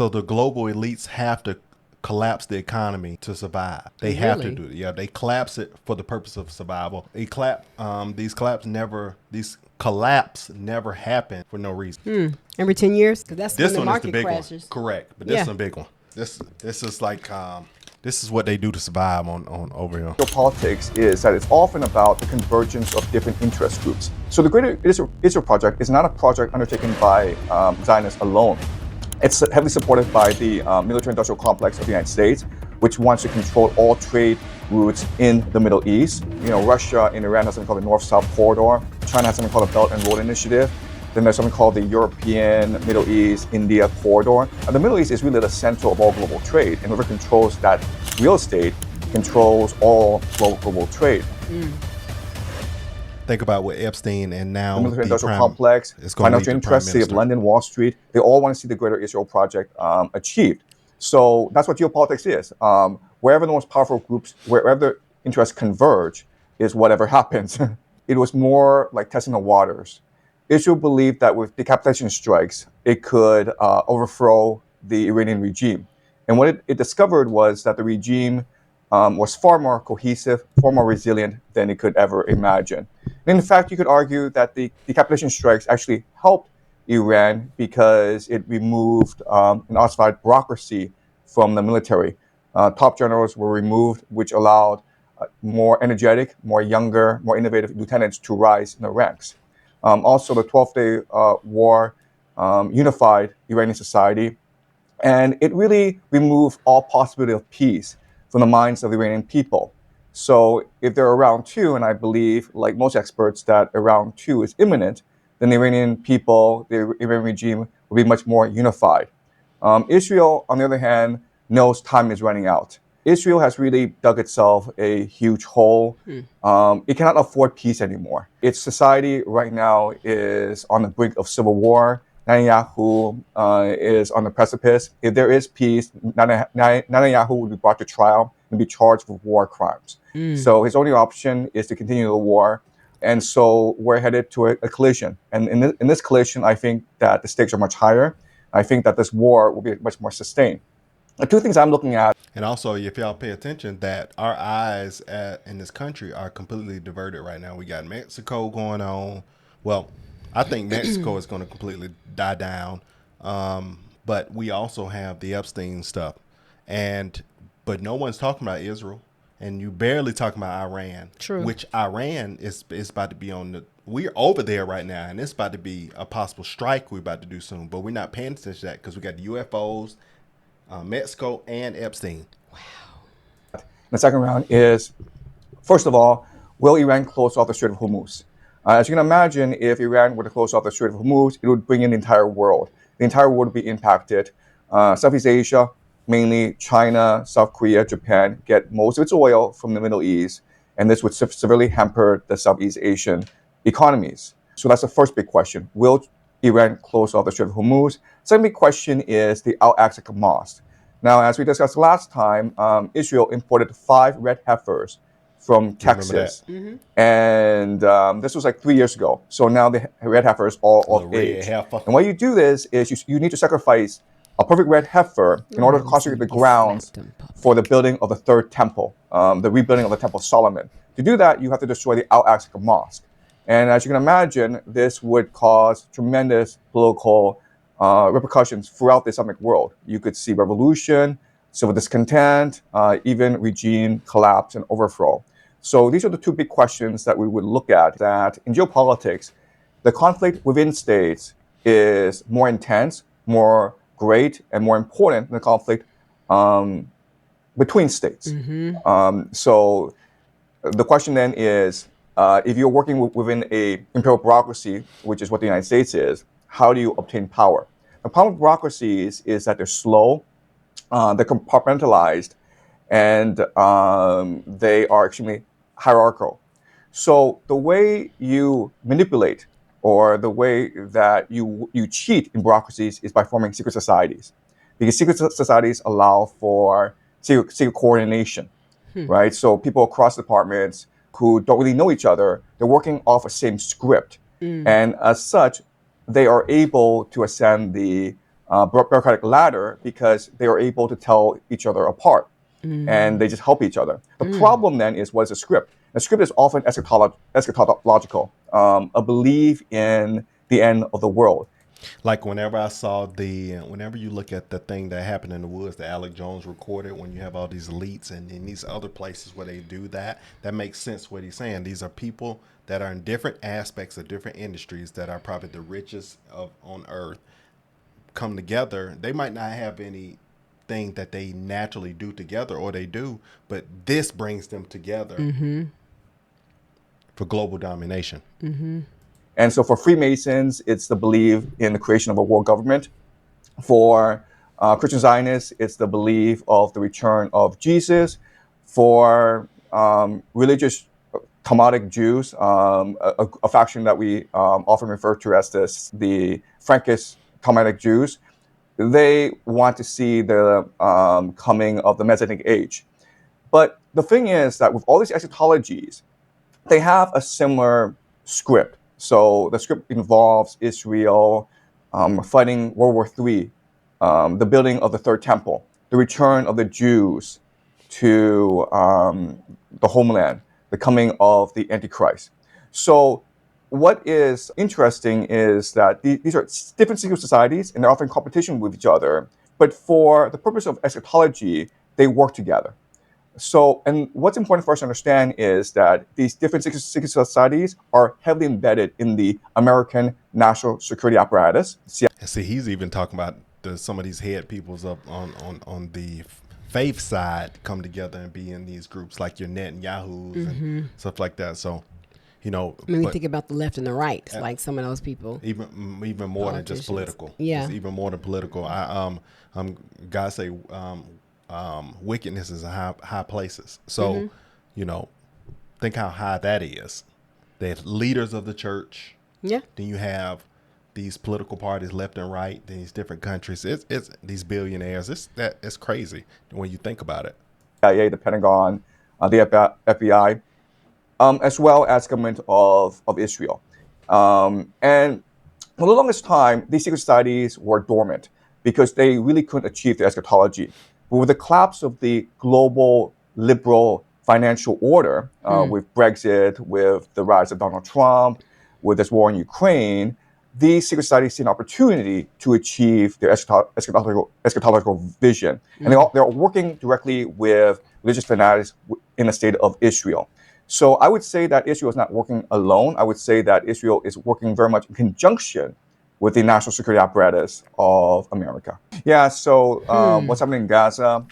So the global elites have to collapse the economy to survive. They have to do it. Yeah, they collapse it for the purpose of survival. These collapse never happen for no reason. Every 10 years? Because that's This when the one is the market big crashes. one. Correct. But this is a big one. This is like this is what they do to survive on over here. Geopolitics is that it's often about the convergence of different interest groups. So the Greater Israel Project is not a project undertaken by Zionists alone. It's heavily supported by the military-industrial complex of the United States, which wants to control all trade routes in the Middle East. You know, Russia and Iran has something called the North-South Corridor. China has something called the Belt and Road Initiative. Then there's something called the European, Middle East, India corridor. And the Middle East is really the center of all global trade. And whoever controls that real estate controls all global trade. Think about what Epstein and now the military-industrial complex, financial interests, City of London, Wall Street, they all want to see the Greater Israel Project achieved. So that's what geopolitics is. Wherever the most powerful groups, wherever the interests converge, is whatever happens. It was more like testing the waters. Israel believed that with decapitation strikes, it could overthrow the Iranian regime. And what it discovered was that the regime was far more cohesive, far more resilient than it could ever imagine. And in fact, you could argue that the decapitation strikes actually helped Iran because it removed an ossified bureaucracy from the military. Top generals were removed, which allowed more energetic, more younger, more innovative lieutenants to rise in the ranks. Also, the 12-day war unified Iranian society, and it really removed all possibility of peace from the minds of the Iranian people. So if they're around two, and I believe, like most experts, that around two is imminent, then the Iranian people, the Iranian regime, will be much more unified. Israel, on the other hand, knows time is running out. Israel has really dug itself a huge hole. It cannot afford peace anymore. Its society right now is on the brink of civil war. Netanyahu is on the precipice. If there is peace, Netanyahu will be brought to trial and be charged with war crimes. So his only option is to continue the war. And so we're headed to a collision. And in this collision, I think that the stakes are much higher. I think that this war will be much more sustained. The two things I'm looking at. And also, if y'all pay attention, that our eyes in this country are completely diverted right now. We got Mexico going on. Well, I think Mexico is going to completely die down. But we also have the Epstein stuff. But no one's talking about Israel. And you barely talking about Iran. True. Which Iran is about to be we're over there right now. And it's about to be a possible strike we're about to do soon. But we're not paying attention to that because we got the UFOs, Mexico, and Epstein. Wow. The second round is, first of all, will Iran close off the Strait of Hormuz? As you can imagine, if Iran were to close off the Strait of Hormuz, it would bring in the entire world. The entire world would be impacted. Southeast Asia, mainly China, South Korea, Japan, get most of its oil from the Middle East, and this would severely hamper the Southeast Asian economies. So that's the first big question. Will Iran close off the Strait of Hormuz? Second big question is the Al-Aqsa Mosque. Now, as we discussed last time, Israel imported 5 red heifers from Texas. And this was like 3 years ago. So now the red heifers all of age. And why you do this is you need to sacrifice a perfect red heifer in order to consecrate the grounds for the building of the third temple, the rebuilding of the Temple of Solomon. To do that, you have to destroy the Al-Aqsa Mosque. And as you can imagine, this would cause tremendous political repercussions throughout the Islamic world. You could see revolution, civil discontent, even regime collapse and overthrow. So these are the two big questions that we would look at. That in geopolitics, the conflict within states is more intense, more great, and more important than the conflict between states. So the question then is, if you're working within a imperial bureaucracy, which is what the United States is, how do you obtain power? The problem with bureaucracies is that they're slow, they're compartmentalized, and they are extremely hierarchical. So the way you manipulate or the way that you cheat in bureaucracies is by forming secret societies. Because secret societies allow for secret coordination, right? So people across departments who don't really know each other, they're working off a same script. And as such, they are able to ascend the bureaucratic ladder because they are able to tell each other apart. And they just help each other. The problem then is, what is a script? A script is often eschatological, a belief in the end of the world. Like whenever you look at the thing that happened in the woods that Alec Jones recorded, when you have all these elites and in these other places where they do that makes sense what he's saying. These are people that are in different aspects of different industries that are probably the richest on earth come together. They might not have anything that they naturally do together, or they do, but this brings them together for global domination. And so for Freemasons, it's the belief in the creation of a world government. For Christian Zionists, it's the belief of the return of Jesus. For religious Talmudic Jews, a faction that we often refer to as the Frankish Talmudic Jews, they want to see the coming of the Messianic age. But the thing is that with all these eschatologies, they have a similar script. So the script involves Israel fighting World War III, the building of the Third Temple, the return of the Jews to the homeland, the coming of the Antichrist. So what is interesting is that these are different secret societies, and they're often in competition with each other. But for the purpose of eschatology, they work together. So, and what's important for us to understand is that these different secret societies are heavily embedded in the American national security apparatus. See, he's even talking about some of these head peoples up on the faith side come together and be in these groups like your Netanyahus and stuff like that. So, you know, when we think about the left and the right, like some of those people, even more than just political. Yeah, it's even more than political. God say wickedness is in high places. So, you know, think how high that is. The leaders of the church. Yeah. Then you have these political parties left and right. These different countries. It's these billionaires. It's crazy when you think about it. CIA, the Pentagon, the FBI. As well as government of Israel. And for the longest time, these secret societies were dormant because they really couldn't achieve their eschatology. But with the collapse of the global liberal financial order, with Brexit, with the rise of Donald Trump, with this war in Ukraine, these secret societies see an opportunity to achieve their eschatological vision. And they're working directly with religious fanatics in the state of Israel. So I would say that Israel is not working alone. I would say that Israel is working very much in conjunction with the national security apparatus of America. Yeah, so what's happening in Gaza,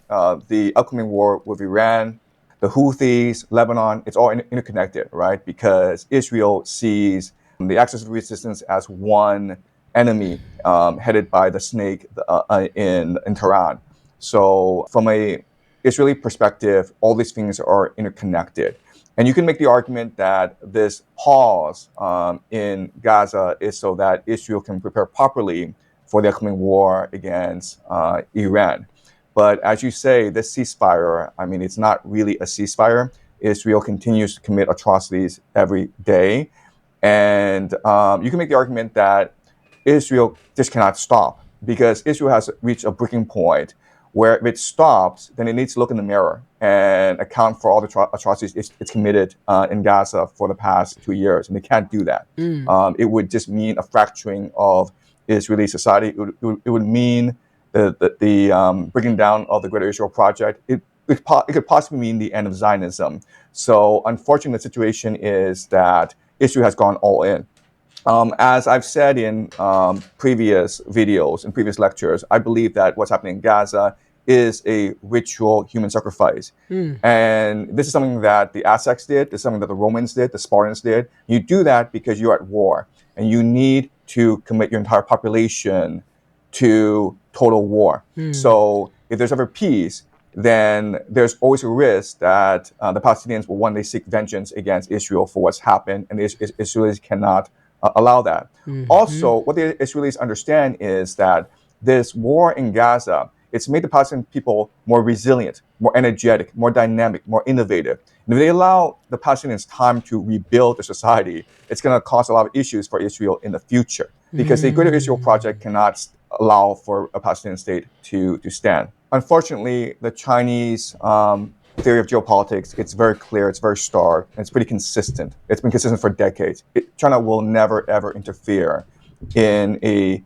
the upcoming war with Iran, the Houthis, Lebanon, it's all interconnected, right? Because Israel sees the Axis of Resistance as one enemy headed by the snake in Tehran. So from a Israeli perspective, all these things are interconnected. And you can make the argument that this pause in Gaza is so that Israel can prepare properly for the upcoming war against Iran. But as you say, this ceasefire, I mean, it's not really a ceasefire. Israel continues to commit atrocities every day. And you can make the argument that Israel just cannot stop because Israel has reached a breaking point where if it stops, then it needs to look in the mirror and account for all the atrocities it's committed in Gaza for the past 2 years. And they can't do that. It would just mean a fracturing of Israeli society. It would mean the breaking down of the Greater Israel Project. It could possibly mean the end of Zionism. So unfortunately, the situation is that Israel has gone all in. As I've said in previous videos and previous lectures, I believe that what's happening in Gaza is a ritual human sacrifice. And this is something that the Aztecs did, this is something that the Romans did, the Spartans did. You do that because you're at war, and you need to commit your entire population to total war. So if there's ever peace, then there's always a risk that the Palestinians will one day seek vengeance against Israel for what's happened, and the Israelis cannot allow that. Also, what the Israelis understand is that this war in Gaza, it's made the Palestinian people more resilient, more energetic, more dynamic, more innovative. And if they allow the Palestinians time to rebuild their society, it's going to cause a lot of issues for Israel in the future because the Greater Israel Project cannot allow for a Palestinian state to stand. Unfortunately, the Chinese theory of geopolitics, it's very clear, it's very stark, and it's pretty consistent. It's been consistent for decades. China will never, ever interfere in a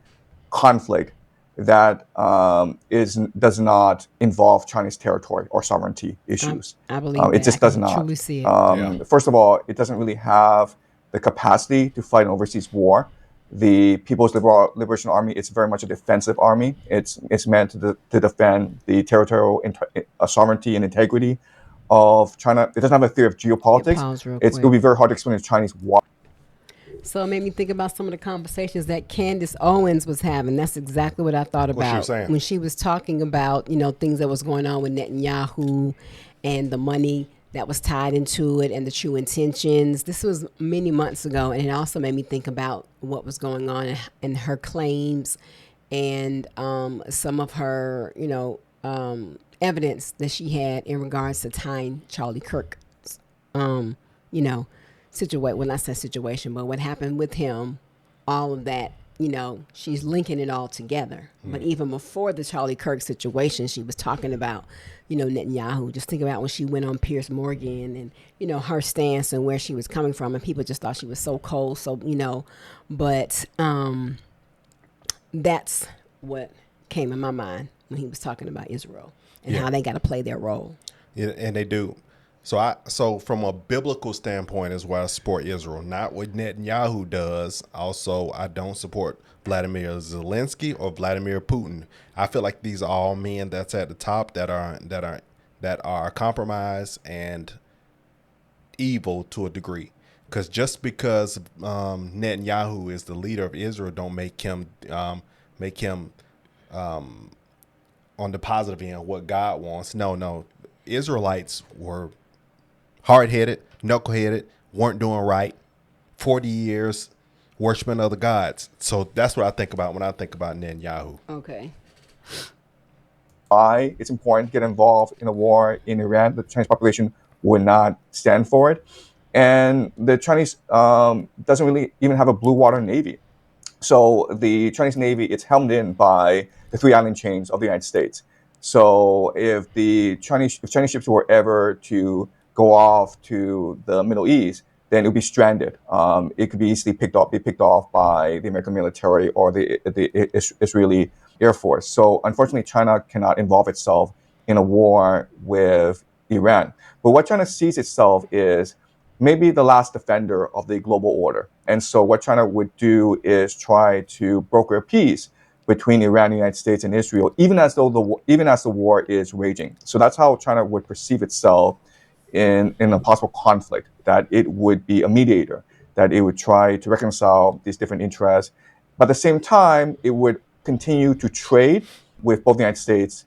conflict that does not involve Chinese territory or sovereignty issues. I believe that. It just does not. Truly see it. First of all, it doesn't really have the capacity to fight an overseas war. The People's Liberation Army, it's very much a defensive army. It's meant to defend the territorial sovereignty and integrity of China. It doesn't have a theory of geopolitics. It will be very hard to explain to Chinese why. So it made me think about some of the conversations that Candace Owens was having. That's exactly what I thought about when she was talking about, things that was going on with Netanyahu and the money that was tied into it and the true intentions. This was many months ago, and it also made me think about what was going on in her claims and some of her, evidence that she had in regards to tying Charlie Kirk's, situation. Well, not that situation, but what happened with him, all of that, she's linking it all together. But even before the Charlie Kirk situation, she was talking about, Netanyahu. Just think about when she went on Piers Morgan and, her stance and where she was coming from. And people just thought she was so cold. So, but that's what came in my mind when he was talking about Israel and how they got to play their role. Yeah, and they do. So from a biblical standpoint is why I support Israel, not what Netanyahu does. Also, I don't support Vladimir Zelensky or Vladimir Putin. I feel like these are all men that's at the top that are compromised and evil to a degree. Because just because Netanyahu is the leader of Israel, don't make him on the positive end what God wants. No, Israelites were hard-headed, knuckle-headed, weren't doing right, 40 years worshiping other gods. So that's what I think about when I think about Netanyahu. Okay. Why it's important to get involved in a war in Iran. The Chinese population would not stand for it. And the Chinese doesn't really even have a blue water navy. So the Chinese Navy, it's hemmed in by the three island chains of the United States. So if Chinese ships were ever to go off to the Middle East, then it would be stranded. It could be easily picked off by the American military or the Israeli Air Force. So unfortunately, China cannot involve itself in a war with Iran. But what China sees itself is maybe the last defender of the global order. And so what China would do is try to broker a peace between Iran, the United States, and Israel, even as the war is raging. So that's how China would perceive itself in a possible conflict, that it would be a mediator, that it would try to reconcile these different interests. But at the same time, it would continue to trade with both the United States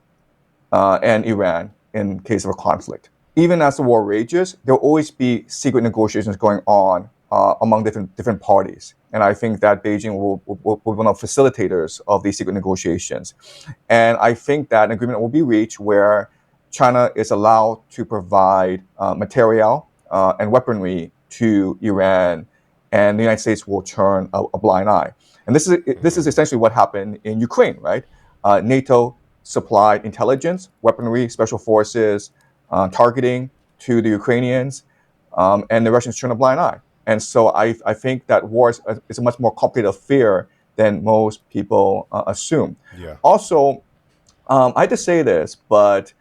and Iran in case of a conflict. Even as the war rages, there will always be secret negotiations going on among different parties. And I think that Beijing will be one of the facilitators of these secret negotiations. And I think that an agreement will be reached where China is allowed to provide material and weaponry to Iran, and the United States will turn a blind eye. And this is essentially what happened in Ukraine, right? NATO supplied intelligence, weaponry, special forces, targeting to the Ukrainians, and the Russians turned a blind eye. And so I think that war is a much more complicated affair than most people assume. Yeah. Also, I had to say this, but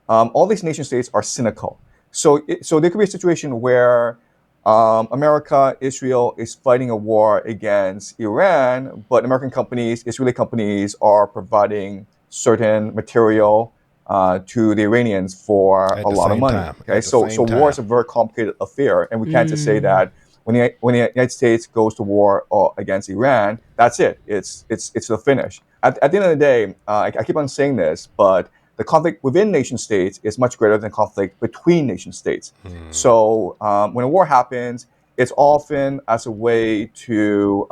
all these nation states are cynical. So there could be a situation where America, Israel is fighting a war against Iran, but American companies, Israeli companies are providing certain material to the Iranians for a lot of money. Okay, so war is a very complicated affair, and we can't just say that when the United States goes to war against Iran, that's it. It's the finish. At the end of the day, I keep on saying this, but the conflict within nation states is much greater than conflict between nation states. So when a war happens, it's often as a way to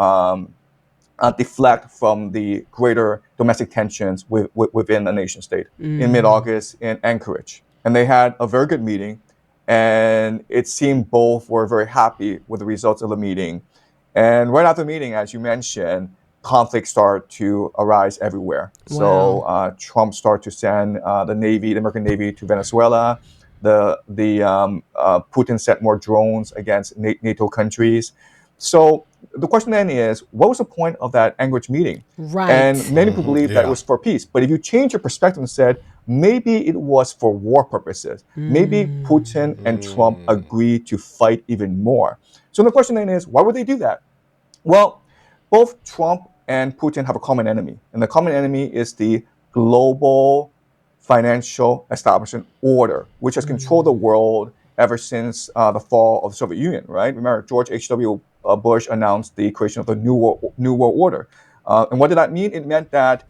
deflect from the greater domestic tensions within a nation state. In mid-August in Anchorage. And they had a very good meeting, and it seemed both were very happy with the results of the meeting. And right after the meeting, as you mentioned, conflicts start to arise everywhere. Wow. So Trump started to send the American Navy to Venezuela. Putin sent more drones against NATO countries. So the question then is, what was the point of that Anchorage meeting? Right. And many people believe that it was for peace. But if you change your perspective and said, maybe it was for war purposes. Maybe Putin and Trump agreed to fight even more. So the question then is, why would they do that? Well, both Trump and Putin have a common enemy. And the common enemy is the global financial establishment order, which has controlled the world ever since the fall of the Soviet Union, right? Remember, George H.W. Bush announced the creation of the New World Order. And what did that mean? It meant that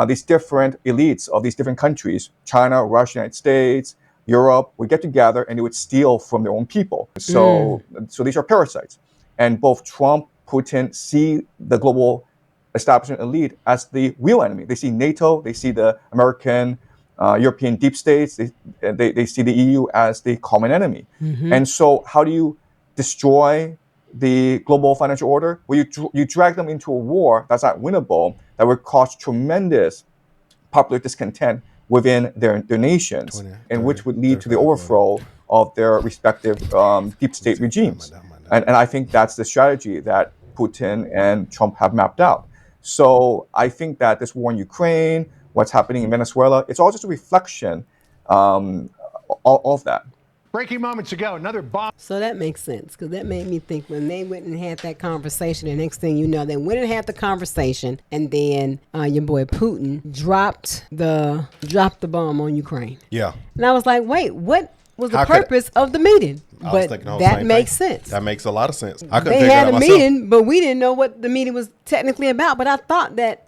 these different elites of these different countries, China, Russia, United States, Europe, would get together and they would steal from their own people. So these are parasites. And both Trump, Putin see the global establishment elite as the real enemy. They see NATO, they see the American, European deep states, they see the EU as the common enemy. And so how do you destroy the global financial order? Well, you drag them into a war that's not winnable, that would cause tremendous popular discontent within their nations, and which would lead to the overthrow of their respective deep state regimes. And I think that's the strategy that Putin and Trump have mapped out. So I think that this war in Ukraine, what's happening in Venezuela, it's all just a reflection of that. Breaking moments ago, another bomb. So that makes sense, because that made me think when they went and had that conversation, the next thing you know, they went and had the conversation, and then your boy Putin dropped the bomb on Ukraine. Yeah. And I was like, wait, what was the purpose of the meeting? But that makes sense. That makes a lot of sense. I couldn't they figure had it out a myself. meeting, but we didn't know what the meeting was technically about. But I thought that,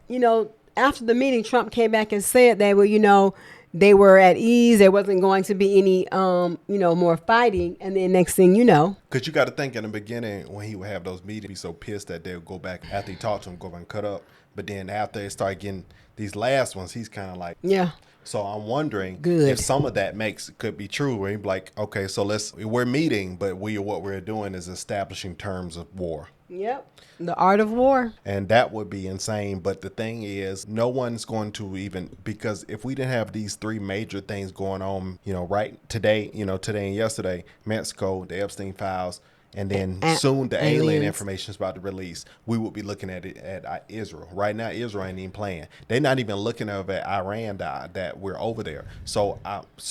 after the meeting, Trump came back and said that, well, they were at ease. There wasn't going to be any, more fighting. And then next thing you know. Because you got to think in the beginning when he would have those meetings, he'd be so pissed that they would go back after he talked to him, go back and cut up. But then after they start getting these last ones, he's kind of like, yeah. So I'm wondering if some of that could be true. Where he'd be like, okay, so we're meeting, but what we're doing is establishing terms of war. Yep. The art of war. And that would be insane. But the thing is, no one's going to because if we didn't have these three major things going on, right today and yesterday, Mexico, the Epstein files, and then soon the alien information is about to release, we would be looking at it at Israel. Right now, Israel ain't even playing. They're not even looking over at Iran that we're over there. So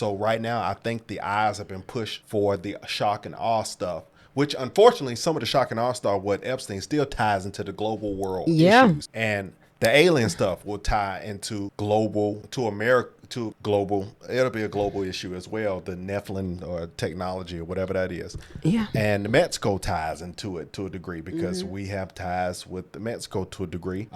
right now, I think the eyes have been pushed for the shock and awe stuff, which unfortunately, some of the shock and awe stuff, what Epstein still ties into the global world issues. And the alien stuff will tie into global, it'll be a global issue as well, the Nephilim or technology or whatever that is. Yeah. And Mexico ties into it to a degree because we have ties with Mexico to a degree,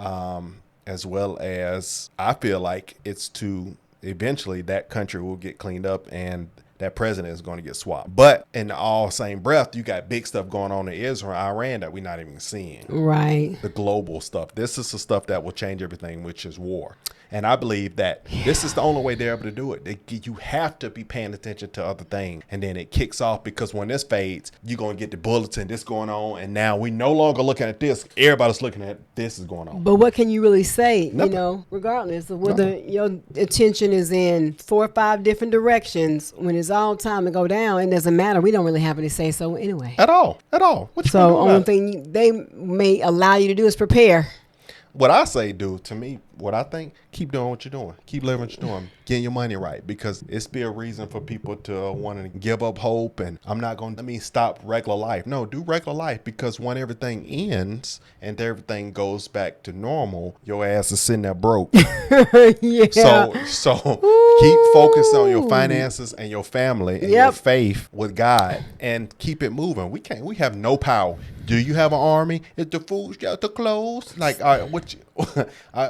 as well as I feel like it's to eventually that country will get cleaned up and that president is going to get swapped. But in the all same breath, you got big stuff going on in Israel, Iran that we're not even seeing. Right. The global stuff. This is the stuff that will change everything, which is war. And I believe that this is the only way they're able to do it. You have to be paying attention to other things. And then it kicks off because when this fades, you're going to get the bulletin, this going on. And now we no longer looking at this. Everybody's looking at this is going on. But what can you really say, Nothing. Regardless of whether your attention is in 4 or 5 different directions, when it's all time to go down, it doesn't matter. We don't really have any say so anyway. At all. What you so only thing they may allow you to do is prepare. What I say, to me, what I think, keep doing what you're doing. Keep living what you're doing. Getting your money right, because it's be a reason for people to want to give up hope. And I'm not going to stop regular life. No, do regular life, because when everything ends and everything goes back to normal, your ass is sitting there broke. Yeah. So keep focused on your finances and your family and your faith with God and keep it moving. We have no power. Do you have an army? Is the food, the clothes? Like, all right,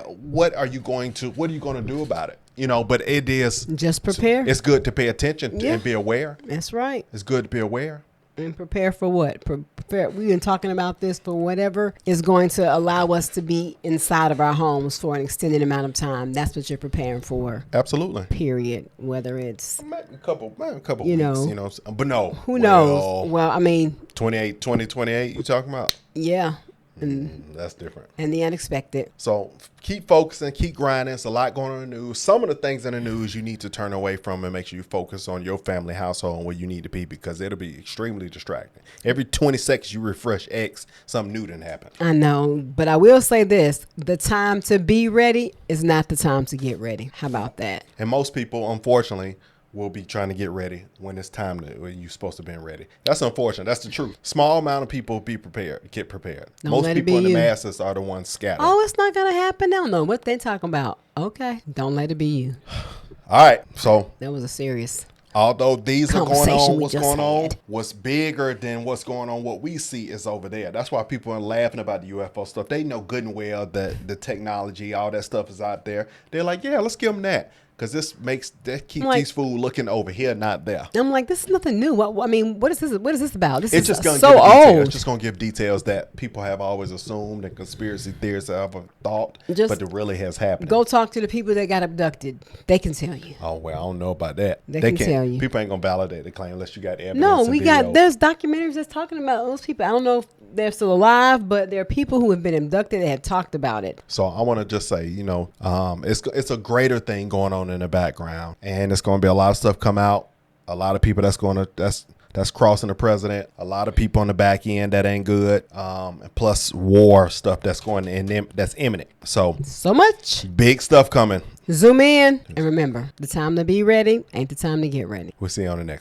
what are you going to do about it? But it is just prepare. It's good to pay attention and be aware. That's right. It's good to be aware. And prepare for what? Prepare. We've been talking about this for whatever is going to allow us to be inside of our homes for an extended amount of time. That's what you're preparing for. Absolutely. Period. Whether it's a couple weeks, but no. Who knows? Well, 2028, you talking about? Yeah. That's different. And the unexpected. So keep focusing, keep grinding. There's a lot going on in the news. Some of the things in the news you need to turn away from and make sure you focus on your family, household, and where you need to be, because it'll be extremely distracting. Every 20 seconds you refresh X, something new didn't happen. I know, but I will say this. The time to be ready is not the time to get ready. How about that? And most people, unfortunately, will be trying to get ready when it's time to, when you're supposed to be ready. That's unfortunate. That's the truth. Small amount of people be prepared, get prepared. Most people in the masses are the ones scattered. Oh, it's not going to happen. They don't know what they're talking about. Okay. Don't let it be you. All right. So that was a serious although these are going on, what's going on, what's bigger than what's going on, what we see is over there. That's why people are laughing about the UFO stuff. They know good and well that the technology, all that stuff is out there. They're like, yeah, let's give them that. Because that keeps these fools looking over here, not there. I'm like, this is nothing new. What is this? What is this about? This is just so old. It's just going to give details that people have always assumed and conspiracy theorists have thought, but it really has happened. Go talk to the people that got abducted. They can tell you. Oh, well, I don't know about that. They can tell you. People ain't going to validate the claim unless you got evidence. No, there's documentaries that's talking about those people. I don't know if they're still alive, but there are people who have been abducted that have talked about it. So I want to just say, it's a greater thing going on in the background, and it's going to be a lot of stuff come out. A lot of people that's crossing the president. A lot of people on the back end that ain't good. Plus war stuff that's going in, that's imminent. So much big stuff coming. Zoom in, and remember, the time to be ready ain't the time to get ready. We'll see you on the next.